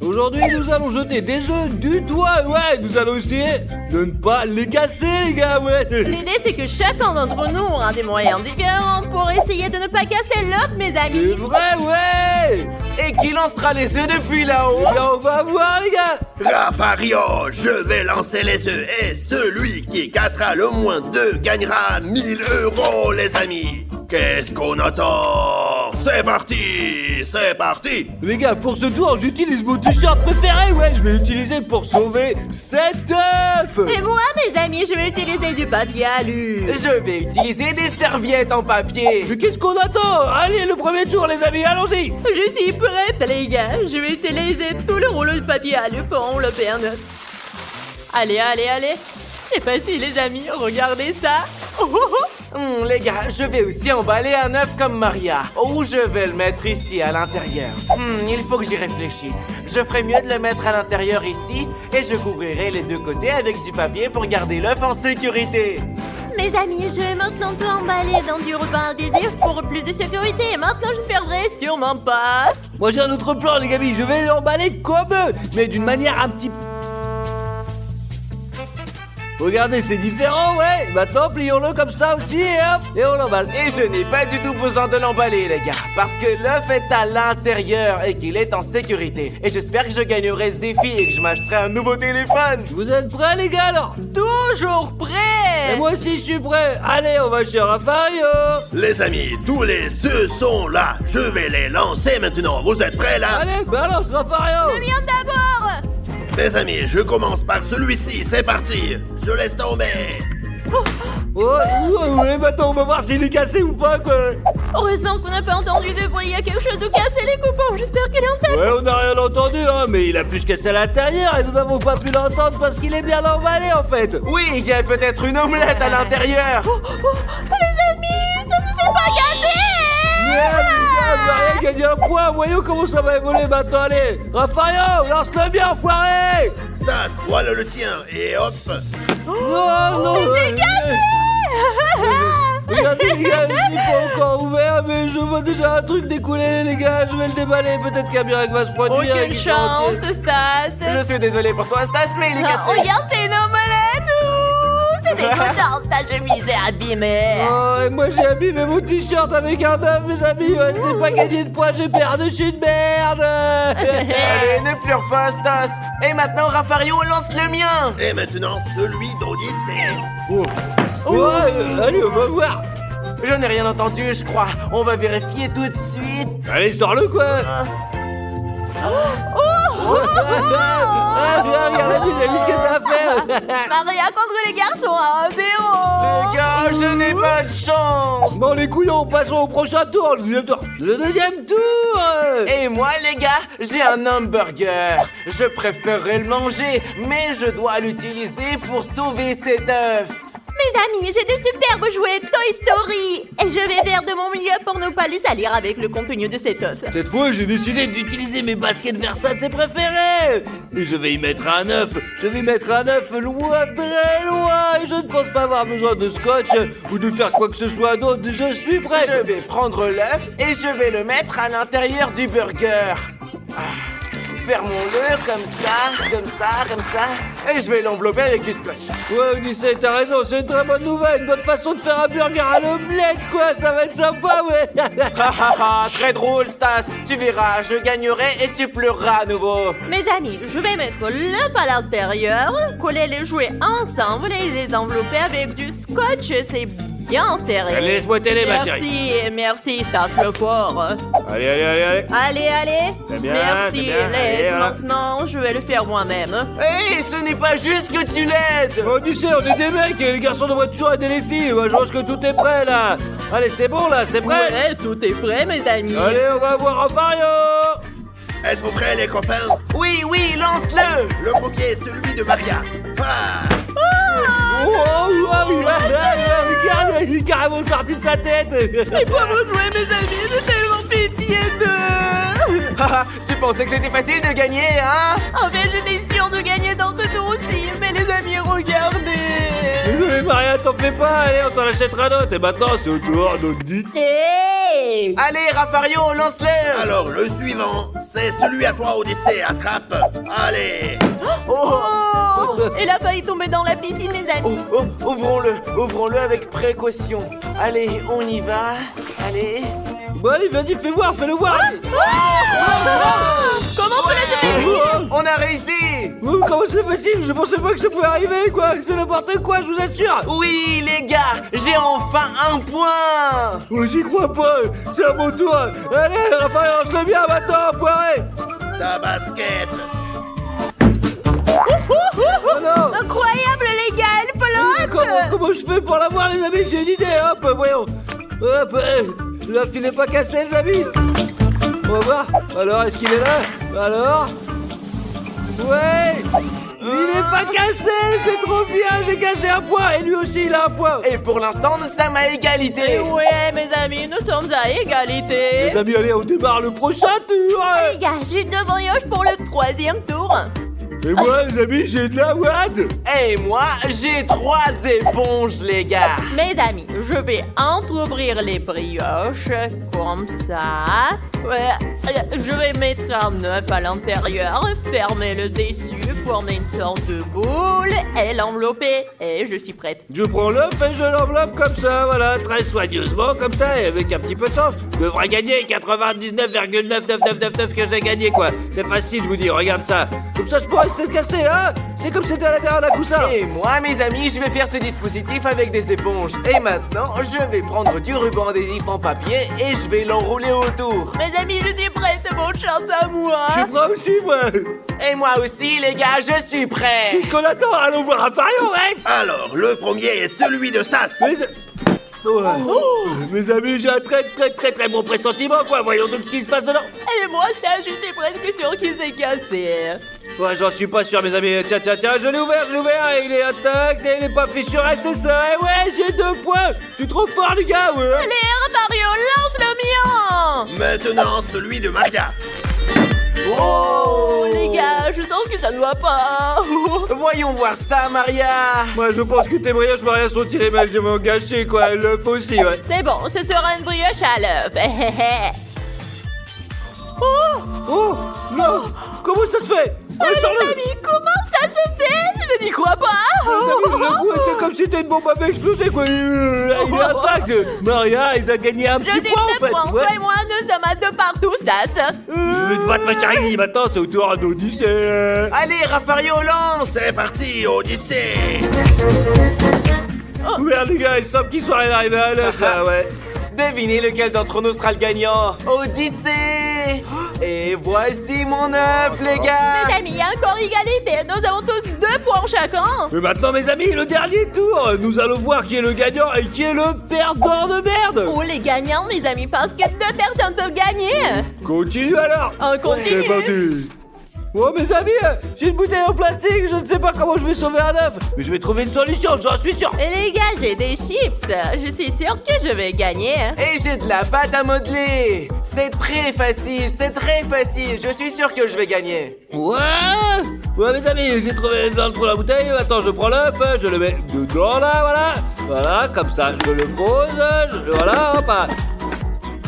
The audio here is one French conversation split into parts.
Aujourd'hui, nous allons jeter des œufs du toit, ouais. Nous allons essayer de ne pas les casser, les gars, ouais. L'idée, c'est que chacun d'entre nous aura des moyens différents pour essayer de ne pas casser l'œuf, mes C'est amis. vrai, ouais. Et qui lancera les œufs depuis là-haut? Eh bien, on va voir, les gars. Rafario, je vais lancer les œufs et celui qui cassera le moins d'œufs gagnera 1000 €, les amis. Qu'est-ce qu'on attend? C'est parti, c'est parti. Les gars, pour ce tour, j'utilise mon t-shirt préféré, ouais. Je vais l'utiliser pour sauver cet œuf. Et moi, mes amis, je vais utiliser du papier alu. Je vais utiliser des serviettes en papier. Mais qu'est-ce qu'on attend? Allez, le premier tour, les amis, allons-y. Je suis prête, les gars. Je vais utiliser tout le rouleau de papier alu pour envelopper un œuf. Allez, allez, allez. C'est facile, les amis. Regardez ça. Oh, oh, oh. Les gars, je vais aussi emballer un œuf comme Maria. Ou je vais le mettre ici, à l'intérieur. Il faut que j'y réfléchisse. Je ferais mieux de le mettre à l'intérieur ici, et je couvrirai les deux côtés avec du papier pour garder l'œuf en sécurité. Mes amis, je vais maintenant tout emballer dans du ruban adhésif pour plus de sécurité. Et maintenant, je ne perdrai sûrement pas. Moi, j'ai un autre plan, les amis. Je vais l'emballer comme eux, mais d'une manière un petit peu... Regardez, c'est différent, ouais. Maintenant, plions-le comme ça aussi, et hop, et on l'emballe. Et je n'ai pas du tout besoin de l'emballer, les gars, parce que l'œuf est à l'intérieur et qu'il est en sécurité. Et j'espère que je gagnerai ce défi et que je m'achèterai un nouveau téléphone. Vous êtes prêts, les gars, alors? Toujours prêt. Et moi aussi, je suis prêt. Allez, on va chez Rafario. Les amis, tous les œufs sont là. Je vais les lancer maintenant. Vous êtes prêts là? Allez, balance, Rafario. Je viens d'abord. Les amis, je commence par celui-ci. C'est parti. Je laisse tomber. Ouais, maintenant, on va voir s'il est cassé ou pas, quoi. Heureusement qu'on n'a pas entendu de bruit. Il y a quelque chose de cassé, les copains. J'espère qu'il est en tête. Ouais, on n'a rien entendu, hein, mais il a pu se casser à l'intérieur et nous n'avons pas pu l'entendre parce qu'il est bien emballé, en fait. Oui, il y a peut-être une omelette à l'intérieur. Les amis, ça ne s'est pas cassé. Merde, les gars, on va rien gagner un point. Voyons comment ça va évoluer maintenant. Allez, Rafario, lance-le bien, enfoiré. Stas, voilà le tien. Et hop. Non, non. Regardez, les gars, il n'est pas encore ouvert, mais je vois déjà un truc découler, les gars. Je vais le déballer. Peut-être qu'un miracle va se produire. Aucune chance, Stas. Je suis désolé pour toi, Stas, mais il est cassé. Regarde, c'est une omelette. C'est dégoûtant, ta chemise est abîmée. Oh, et moi j'ai abîmé mon t-shirt avec un œuf, mes amis. Ouais, je n'ai pas gagné de points, j'ai perdu, je suis une merde. Allez, ne pleure pas, Stas. Et maintenant, Rafario, lance le mien. Et maintenant, celui d'Odyssée. Ouais, allez, on va voir. Je n'ai rien entendu, je crois. On va vérifier tout de suite. Allez, sors-le, quoi. Regardez, vous avez vu ce que ça a fait. Maria contre les garçons à 1-0. Les gars, je n'ai pas de chance. Bon, les couillons, passons au prochain tour, le deuxième tour. Le deuxième tour. Et moi, les gars, j'ai un hamburger. Je préférerais le manger, mais je dois l'utiliser pour sauver cet œuf. Mes amis, j'ai des superbes jouets Toy Story. Et je vais faire de mon mieux pour ne pas les salir avec le contenu de cet œuf. Cette fois, j'ai décidé d'utiliser mes baskets Versace préférées. Et je vais y mettre un œuf. Je vais mettre un œuf loin, très loin. Et je ne pense pas avoir besoin de scotch ou de faire quoi que ce soit d'autre. Je suis prêt. Je vais prendre l'œuf et je vais le mettre à l'intérieur du burger. Fermons-le comme ça, comme ça, comme ça. Et je vais l'envelopper avec du scotch. Ouais, Odyssey, t'as raison, c'est une très bonne nouvelle, une bonne façon de faire un burger à l'omelette, quoi, ça va être sympa, ouais. Très drôle, Stas. Tu verras, je gagnerai et tu pleureras à nouveau. Mes amis, je vais mettre l'œuf à l'intérieur, coller les jouets ensemble et les envelopper avec du scotch. C'est bien serré. Laisse-moi t'aider, ma chérie. Merci, Stas le fort. Allez, allez, allez, allez. Allez, allez. C'est bien, Merci, c'est bien. laisse. Allez, voilà. Maintenant, je vais le faire moi-même. Hé, ce n'est pas juste que tu l'aides. Odyssey, on est des mecs et les garçons devraient toujours aider les filles. Moi, je pense que tout est prêt, là. Allez, c'est bon, là, c'est prêt. Ouais, tout est prêt, mes amis. Allez, on va voir Rafario. Êtes-vous prêts, les copains? Oui, oui, lance-le. Le premier est celui de Maria. Ah! Regarde, il est carrément sorti de sa tête. Et pour vous jouer, mes amis, j'ai tellement pitié d'eux. Tu pensais que c'était facile de gagner, hein? En fait, j'étais sûre de gagner dans ce tour aussi, mais les amis, regardez. désolé Maria, t'en fais pas, allez, on t'en achètera d'autres. Et maintenant, c'est au tour d'Odyssée. Allez, Raffario, lance-le. Alors, le suivant, c'est celui à toi, Odyssée. Attrape. Allez. Oh, il a failli tomber dans la piscine, mes amis. Ouvrons-le avec précaution. Allez, on y va. Allez. Bon, allez, vas-y, fais voir, fais-le voir. Comment ça s'est fait? On a réussi. Oh, comment c'est facile? Je pensais pas que ça pouvait arriver, quoi. C'est n'importe quoi, je vous assure. Oui, les gars, j'ai enfin un point. Oh, j'y crois pas, c'est à mon tour. Allez, Raphaël, lance-le bien maintenant, enfoiré. Ta basket. Oh non. Incroyable, les gars, elle pelote. Comment je fais pour l'avoir, les amis? J'ai une idée, hop, voyons. Hop, la file n'est pas cassée, les amis. On va voir. Alors, est-ce qu'il est là? Alors? Ouais. Il n'est pas cassé, c'est trop bien. J'ai gagné un point et lui aussi, il a un point. Et pour l'instant, nous sommes à égalité. Ouais, mes amis, nous sommes à égalité. Les amis, allez, on démarre le prochain tour. Les gars, j'ai 2 brioches pour le 3e tour. Et moi, les amis, j'ai de la WAD. Et moi, j'ai 3 éponges, les gars. Mes amis, je vais entrouvrir les brioches, comme ça. Ouais, je vais mettre un œuf à l'intérieur, fermer le dessus, former une sorte de boule et l'envelopper. Et je suis prête. Je prends l'œuf et je l'enveloppe comme ça, voilà, très soigneusement, comme ça, et avec un petit peu de sens. Je devrais gagner 99,99999 que j'ai gagné, quoi. C'est facile, je vous dis, regarde ça. Comme ça, je pourrais se casser, hein. C'est comme si c'était à l'intérieur d'un coussin. Et moi, mes amis, je vais faire ce dispositif avec des éponges. Et maintenant, je vais prendre du ruban adhésif en papier et je vais l'enrouler autour. Mes amis, je suis prête, bonne chance à moi. Je suis prêt aussi, moi. Et moi aussi, les gars, je suis prêt. Qu'est-ce qu'on attend? Allons voir Raphaël, ouais. Alors, le premier est celui de Stas. Mes amis, j'ai un très bon pressentiment, quoi. Voyons donc ce qui se passe dedans. Et moi, je suis presque sûr qu'il s'est cassé. Ouais, j'en suis pas sûr, mes amis. Tiens, je l'ai ouvert, et il est intact, et il est pas fissuré, c'est ça. Et ouais, j'ai 2 points. Je suis trop fort, les gars, ouais. Allez, Mario, lance le mien. Maintenant, celui de Maria. Oh, les gars, je sens que ça ne va pas. Voyons voir ça, Maria. Moi, je pense que tes brioches, Maria, sont tirées massivement gâchées, quoi. L'œuf aussi, ouais. C'est bon, ce sera une brioche à l'œuf. Oh, non. Comment ça se fait? Les amis, comment ça se fait? Je n'y crois pas. Le coup était comme si c'était une bombe avait explosé, quoi. Il est intact. Maria, il a gagné un Je petit dis point, en 2 fait. points, Ouais. toi et moi, nous sommes à 2 partout, ça. Je vais te battre, ma chérie. Maintenant, c'est au tour d'Odyssée. Allez, Raffario, lance. C'est parti, Odyssée. Merde, les gars, il semble qu'ils soient arrivés à l'œuf, là, ouais. Devinez lequel d'entre nous sera le gagnant. Odyssée. Et voici mon œuf, les gars. Mes amis, il y a encore égalité. Nous avons tous 2 points chacun. Mais maintenant, mes amis, le dernier tour. Nous allons voir qui est le gagnant et qui est le perdant de merde. Oh, les gagnants, mes amis, parce que 2 personnes peuvent gagner. Continue alors. On continue. C'est parti. Oh, mes amis, j'ai une bouteille en plastique. Je ne sais pas comment je vais sauver un œuf, mais je vais trouver une solution, j'en suis sûr. Et les gars, j'ai des chips. Je suis sûre que je vais gagner. Et j'ai de la pâte à modeler. C'est très facile, Je suis sûr que je vais gagner. Ouais, mes amis, j'ai trouvé dans le trou la bouteille. Maintenant, je prends l'œuf, je le mets dedans là, voilà. Voilà, comme ça, je le pose. Voilà, hop.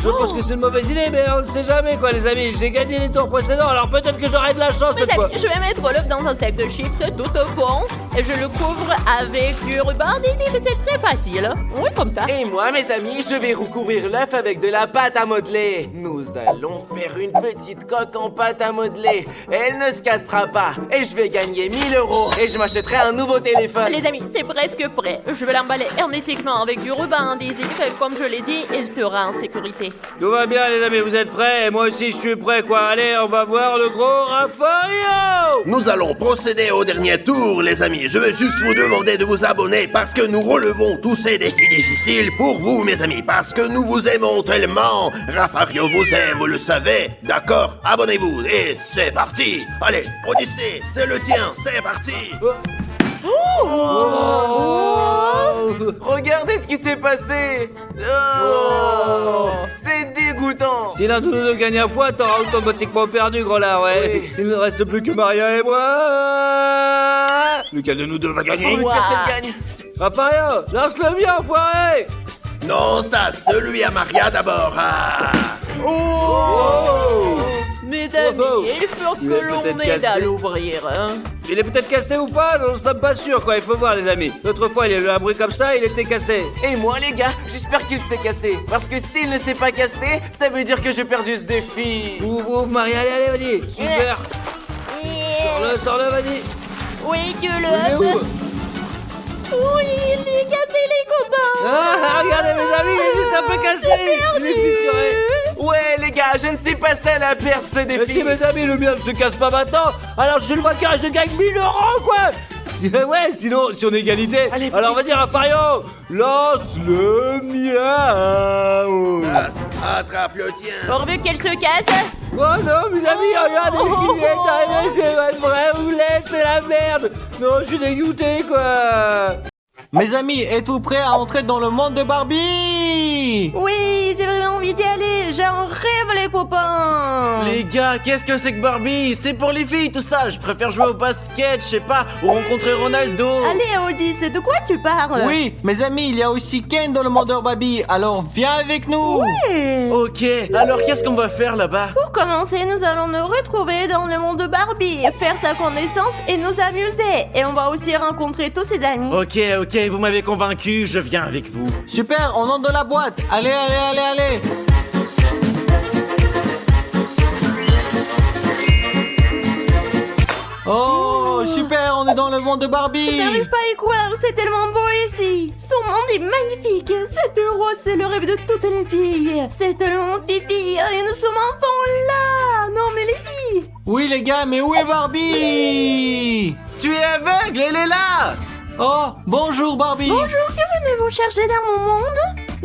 Je pense que c'est une mauvaise idée, mais on ne sait jamais, quoi, les amis. J'ai gagné les tours précédents, alors peut-être que j'aurai de la chance Mes cette fois. amis, je vais mettre l'œuf dans un sac de chips tout au fond et je le couvre avec du ruban adhésif. C'est très facile. Oui, comme ça. Et moi, mes amis, je vais recouvrir l'œuf avec de la pâte à modeler. Nous allons faire une petite coque en pâte à modeler. Elle ne se cassera pas. Et je vais gagner 1 000 € et je m'achèterai un nouveau téléphone. Les amis, c'est presque prêt. Je vais l'emballer hermétiquement avec du ruban adhésif. Comme je l'ai dit, il sera en sécurité. Tout va bien, les amis, vous êtes prêts? Et moi aussi, je suis prêt, quoi. Allez, on va voir le gros Raffario. Nous allons procéder au dernier tour, les amis. Je vais juste vous demander de vous abonner parce que nous relevons tous ces défis difficiles pour vous, mes amis. Parce que nous vous aimons tellement. Raffario vous aime, vous le savez. D'accord? Abonnez-vous et c'est parti. Allez, Odyssée, c'est le tien, c'est parti. Regardez ce qui s'est passé. Oh, c'est dégoûtant. Si l'un de nous deux gagne un point, t'auras automatiquement perdu, gros là, ouais. Oui. Il ne reste plus que Maria et moi. Lequel de nous deux va gagner? Personne gagne. Raphaël, lance le mien, enfoiré! Non, Stas, celui à Maria d'abord. Ah. Oh! Mesdames, Oh, oh. il faut Il est que l'on peut-être aide cassé. à l'ouvrir, hein. Il est peut-être cassé ou pas? Non, nous sommes pas sûrs, quoi. Il faut voir, les amis. L'autre fois, il y a eu un bruit comme ça, il était cassé. Et moi, les gars, j'espère qu'il s'est cassé. Parce que s'il ne s'est pas cassé, ça veut dire que j'ai perdu ce défi. Ouvre, Marie, allez, vas-y. Super. Sors-le, vas-y. Oui, que Il est le... où? Oui, il est cassé, les copains. Ah, regardez, mes amis, il est juste un peu cassé. Il est fissuré. Ouais, les gars, je ne suis pas seul à perdre ce Mais défi. si, mes amis, le mien ne se casse pas maintenant, alors je suis le vainqueur et je gagne 1000 €, quoi. Ouais, sinon, si on est égalité, Allez, alors vas-y, Raphaël, lance le mien. Stas, attrape le tien. Pourvu qu'elle se casse. Oh non, mes amis, regardez ce qui est arrivé, c'est pas vrai, vous l'êtes, c'est la merde. Non, je suis dégoûté, quoi. Mes amis, êtes-vous prêts à entrer dans le monde de Barbie? Oui, j'ai vraiment envie d'y aller. J'en rêve, les copains. Les gars, qu'est-ce que c'est que Barbie? C'est pour les filles tout ça. Je préfère jouer au basket, je sais pas, ou rencontrer Ronaldo. Allez, Audis, de quoi tu parles? Oui, mes amis, il y a aussi Ken dans le monde de Barbie, alors viens avec nous. Ouais. Ok, alors qu'est-ce qu'on va faire là-bas? Pour commencer, nous allons nous retrouver dans le monde de Barbie, faire sa connaissance et nous amuser. Et on va aussi rencontrer tous ses amis. Ok, vous m'avez convaincu, je viens avec vous. Super, on entre dans la boîte. Allez, allez, allez, allez. Oh, super, on est dans le monde de Barbie. J'arrive pas à y croire, c'est tellement beau ici. Son monde est magnifique. Cette rose, c'est le rêve de toutes les filles. C'est tellement fifi et nous sommes enfin là. Non mais les filles. Oui, les gars, mais où est Barbie? Tu es aveugle, elle est là! Oh, bonjour Barbie. Bonjour, que venez-vous chercher dans mon monde?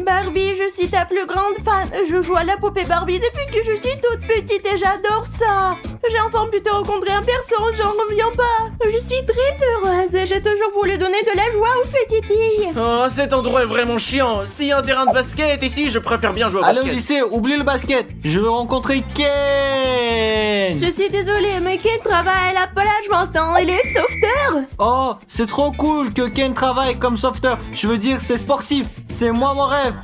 Barbie, je suis ta plus grande fan. Je joue à la poupée Barbie depuis que je suis toute petite et j'adore ça. J'ai enfin pu te rencontrer en personne, j'en reviens pas. Je suis très heureuse et j'ai toujours voulu donner de la joie aux petites filles. Oh, cet endroit est vraiment chiant. S'il y a un terrain de basket ici, je préfère bien jouer au Allez au basket. lycée, oublie le basket. Je veux rencontrer Ken. Je suis désolée, mais Ken travaille à la plage maintenant, il est sauveteur. Oh, c'est trop cool que Ken travaille comme sauveteur. Je veux dire, c'est sportif. C'est moi mon rêve.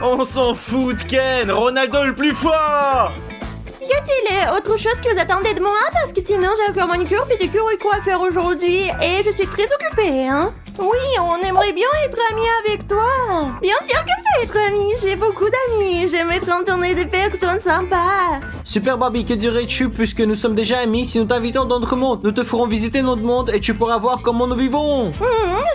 On s'en fout de Ken, Ronaldo le plus fort! Y a-t-il autre chose que vous attendez de moi? Parce que sinon j'ai encore manicure, pédicure et coiffeur aujourd'hui. Et je suis très occupée, hein. Oui, on aimerait bien être amis avec toi. Bien sûr que je peux être amie, j'ai beaucoup d'amis. J'aime être entourée de personnes sympas. Super Barbie, que dirais-tu puisque nous sommes déjà amis? Si nous t'invitons dans notre monde, nous te ferons visiter notre monde et tu pourras voir comment nous vivons.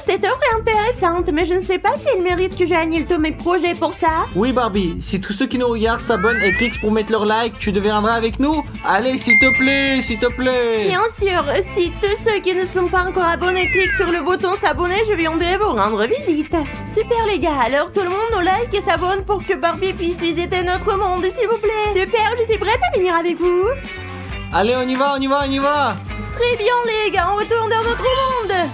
Cette offre est intéressante, mais je ne sais pas s'il mérite que j'annule tous mes projets pour ça. Oui Barbie, si tous ceux qui nous regardent s'abonnent et cliquent pour mettre leur like, tu deviendras avec nous. Allez, s'il te plaît, s'il te plaît. Bien sûr, si tous ceux qui ne sont pas encore abonnés cliquent sur le bouton s'abonner, je viendrai vous rendre visite. Super les gars, alors tout le monde nous like et s'abonne pour que Barbie puisse visiter notre monde, s'il vous plaît. Super, je suis prête à venir avec vous. Allez, on y va, on y va, on y va. Très bien les gars, on retourne dans notre monde.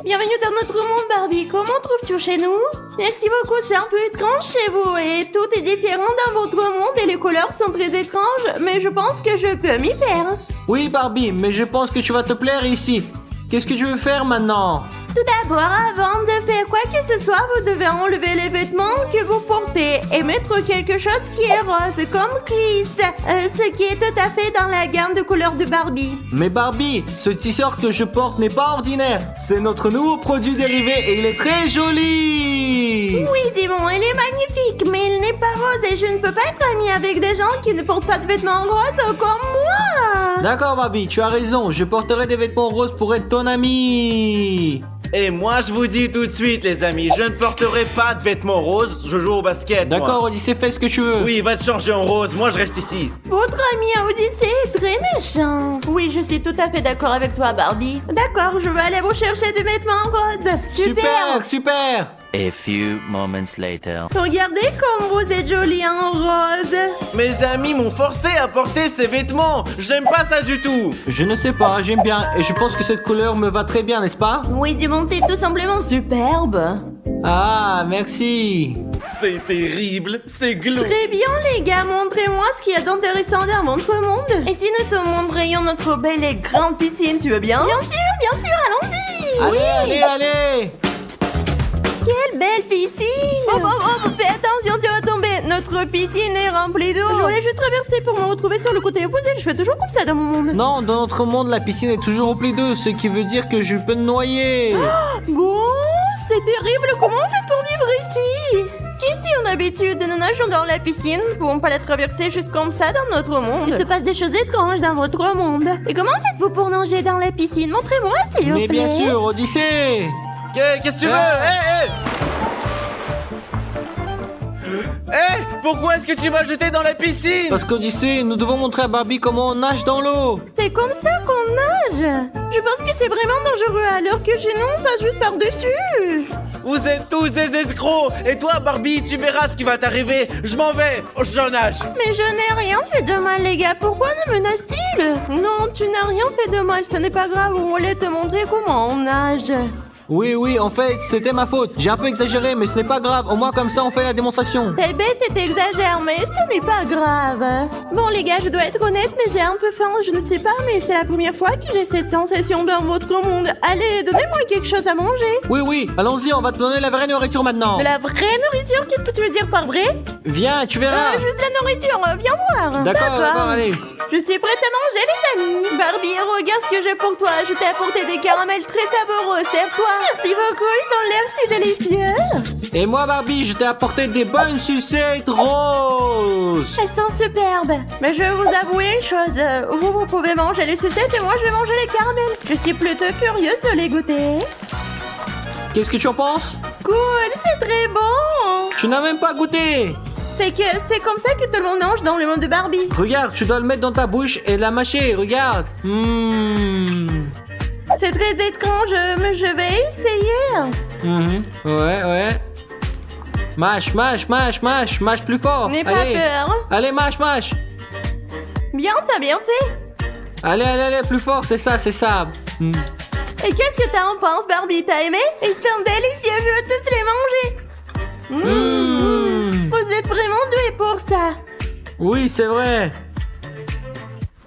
Bienvenue dans notre monde Barbie, comment trouves-tu chez nous? Merci beaucoup, c'est un peu étrange chez vous et tout est différent dans votre monde et les couleurs sont très étranges, mais je pense que je peux m'y faire. Oui Barbie, mais je pense que tu vas te plaire ici. Qu'est-ce que tu veux faire maintenant? Tout d'abord, avant de faire quoi que ce soit, vous devez enlever les vêtements que vous portez et mettre quelque chose qui est rose, comme Chris, ce qui est tout à fait dans la gamme de couleurs de Barbie. Mais Barbie, ce t-shirt que je porte n'est pas ordinaire. C'est notre nouveau produit dérivé et il est très joli. Oui, Dimon, il est magnifique, mais il n'est pas rose et je ne peux pas être amie avec des gens qui ne portent pas de vêtements roses comme moi. D'accord Barbie, tu as raison. Je porterai des vêtements roses pour être ton ami. Et moi, je vous dis tout de suite, les amis, je ne porterai pas de vêtements roses, je joue au basket. moi. D'accord, Odyssée, fais ce que tu veux. Oui, va te changer en rose, moi je reste ici. Votre ami Odyssée est très méchant. Oui, je suis tout à fait d'accord avec toi, Barbie. D'accord, je vais aller vous chercher des vêtements roses. Super, super. A few moments later. Regardez comme vous êtes jolie en rose. Mes amis m'ont forcé à porter ces vêtements, j'aime pas ça du tout. Je ne sais pas, j'aime bien et je pense que cette couleur me va très bien, n'est-ce pas? Oui, Dimon, t'es tout simplement superbe. Ah, merci. C'est terrible, c'est glauque. Très bien, les gars, montrez-moi ce qu'il y a d'intéressant dans votre monde. Et si nous te montrions notre belle et grande piscine, tu veux bien? Bien sûr, allons-y. Allez, allez. Quelle belle piscine! Oh, fais attention, tu vas tomber! Notre piscine est remplie d'eau! Je voulais juste traverser pour me retrouver sur le côté opposé, je fais toujours comme ça dans mon monde! Non, dans notre monde, la piscine est toujours remplie d'eau, ce qui veut dire que je peux me noyer. Bon, c'est terrible, comment on fait pour vivre ici? Question d'habitude, nous nageons dans la piscine, nous ne pouvons pas la traverser juste comme ça dans notre monde. Il se passe des choses étranges dans votre monde. Et comment faites-vous pour nager dans la piscine? Montrez-moi, s'il vous plaît! Mais bien sûr, Odyssée. Qu'est-ce que tu veux? Pourquoi est-ce que tu m'as jeté dans la piscine? Parce qu'Odyssée, nous devons montrer à Barbie comment on nage dans l'eau. C'est comme ça qu'on nage! Je pense que c'est vraiment dangereux alors que chez nous on passe juste par-dessus! Vous êtes tous des escrocs! Et toi, Barbie, tu verras ce qui va t'arriver! Je m'en vais! Je nage! Mais je n'ai rien fait de mal, les gars. Pourquoi nous menace-t-il? Non, tu n'as rien fait de mal. Ce n'est pas grave. On voulait te montrer comment on nage. Oui, en fait, c'était ma faute. J'ai un peu exagéré, mais ce n'est pas grave. Au moins, comme ça, on fait la démonstration. T'es bête et t'exagères, mais ce n'est pas grave. Bon, les gars, je dois être honnête, mais j'ai un peu faim. Je ne sais pas, mais c'est la première fois que j'ai cette sensation dans votre monde. Allez, donnez-moi quelque chose à manger. Oui, allons-y, on va te donner la vraie nourriture maintenant. De la vraie nourriture? Qu'est-ce que tu veux dire par vrai? Viens, tu verras. Juste de la nourriture. Viens voir. D'accord, allez. Je suis prête à manger, les amis. Barbie, regarde ce que j'ai pour toi. Je t'ai apporté des caramels très savoureux. Serre-toi. Merci beaucoup, ils ont l'air si délicieux. Et moi, Barbie, je t'ai apporté des bonnes sucettes roses. Elles sont superbes. Mais je vais vous avouer une chose. Vous pouvez manger les sucettes et moi, je vais manger les caramels. Je suis plutôt curieuse de les goûter. Qu'est-ce que tu en penses? Cool, c'est très bon. Tu n'as même pas goûté. C'est comme ça que tout le monde mange dans le monde de Barbie. Regarde, tu dois le mettre dans ta bouche et la mâcher, regarde. C'est très étrange, mais je vais essayer. Ouais. Mâche plus fort. N'aie pas Allez. peur. Allez, mâche. Bien, t'as bien fait. Allez, plus fort, c'est ça. Et qu'est-ce que t'en penses, Barbie? T'as aimé? Ils sont délicieux, je veux tous les manger. Vous êtes vraiment doués pour ça. Oui, c'est vrai.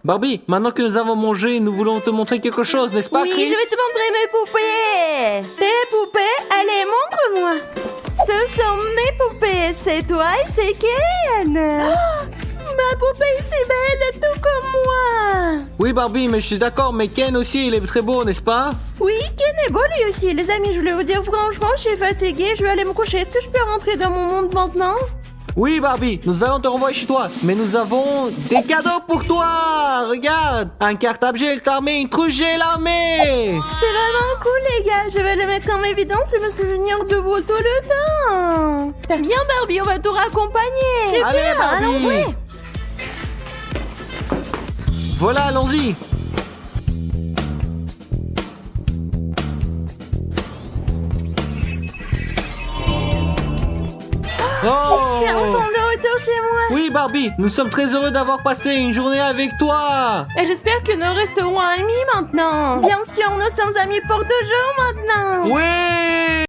Barbie, maintenant que nous avons mangé, nous voulons te montrer quelque chose, n'est-ce pas, Oui, Chris? je vais te montrer mes poupées. Tes poupées? Allez, montre-moi. Ce sont mes poupées. C'est toi et c'est Ken. Ma poupée est si belle, tout comme moi. Oui, Barbie, mais je suis d'accord, mais Ken aussi, il est très beau, n'est-ce pas? Oui, Ken est beau lui aussi. Les amis, je voulais vous dire franchement, je suis fatiguée. Je vais aller me coucher. Est-ce que je peux rentrer dans mon monde maintenant? Oui, Barbie, nous allons te renvoyer chez toi, mais nous avons des cadeaux pour toi. Regarde, un cartable gel armé, une trousse gel armée. C'est vraiment cool, les gars. Je vais le mettre en évidence et me souvenir de vous tout le temps. T'as bien, Barbie, on va te raccompagner. Super, Allez, Barbie. allons-y. Voilà, allons-y. Oh! C'est enfin de retour chez moi. Oui, Barbie, nous sommes très heureux d'avoir passé une journée avec toi. Et j'espère que nous resterons amis maintenant. Bien sûr, nous sommes amis pour toujours maintenant. Oui!